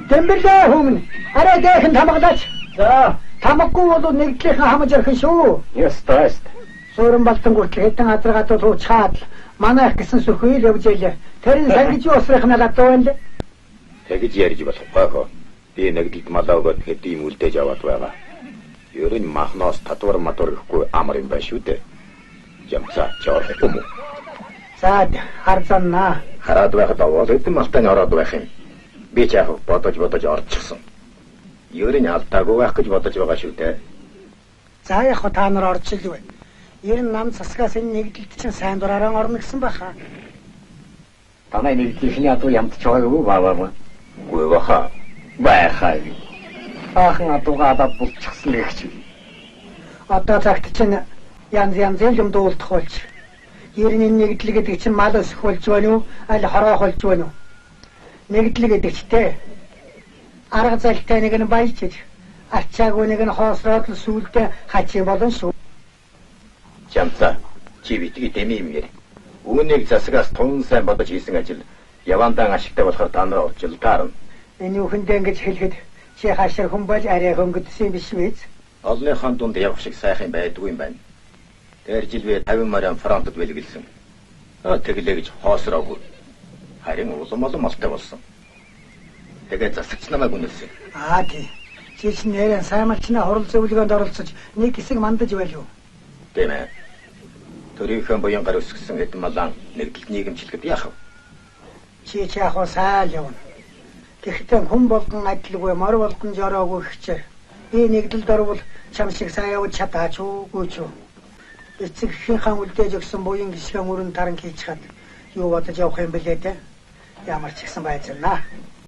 Тэмбэлээ хүмүүн. Арай дэхэн тамгадаач. За, тамаггүй бол нэгдлийнхэн хамж ярих шүү. Ястаа. Суурин балтан гүртэл хэдэн азаргаатууд уучаад манайх гэсэн сүрхий л явж ийлээ. Тэрэн сангиж уусрах надад байна лээ. Тэгж ярьж болохгүй хөө. Би нэгдэлд малаа өгөөд хэдийн үлдээж аваад байгаа. Ер нь махноос татвар ихгүй амар юм байна шүү дээ. Ямцаа чорх юм уу? За, харзанна. Хараад байхад аваад хэдэн малтан ороод байх юм. Би ч яг бодож орчихсон. Ер нь алдаагүй байх гэж бодож байгаа шүү дээ. За яг та нар орж илвэ. Ер нь нам засгаас энэ нэгдэлд чинь сайн дураараа орно гэсэн баха. Танай нэгдлийн ядуу ямтч байгаагүй бааваа. Үгүй баха. Байхаа. Аахан адуугаад булчихсан гэх чи. Одоо цагт чинь янз юм дуулдах болж. Ер нь нэгдэл гэдэг чинь мал өсөх болж байна уу? Аль хороох болж байна уу? Нэгдэл гэдэг чтэй. Арга залтай нэг нь баяжж, арчаагүй нэг нь хоосроод л сүулдэ хачи болон шүү. Чамцаа чи битгий дэмий юм яри. Үүнийг засагаас тун сайн бодож хийсэн ажил явандаан ашигтай болохоор та нар олж таарна. Энэ үхэндээ ингэж хэлэхэд чи хашир хүн бол арай хөнгөдсөн юм биш үү? Олныхон дунд явах шиг сайхан байдгүй юм байна. Тэр жилвээ 50 морин фронтод бэлгэлсэн. Тэглээ гэж хоосроогүй. Харин улам алтай болсон. Тэгээд засагч намайг үнэлсэн. Тий. Чи ч нэрэн саймалчнаа хурал зөвлөгөөнд оролцож нэг хэсэг мандаж байв юу? Тийм ээ. Төрийнхөө буян гар өсгсөн хэдэн малан нэгдэлт нийгэмчлэгэд яах вэ? Чи яг сайн явна. Гэхдээ хүн болгон адилгүй, мор болгон жороогүй гэчээ. Би нэгдэлд орвол чам шиг сайн явж чадаач үгүй ч юу. Эцэгхийн үлдээж өгсөн буян гişгэн өрн таран хийчихад юу бодож явах юм бэлээ дээ. Ямар ч ихсэн байцаана.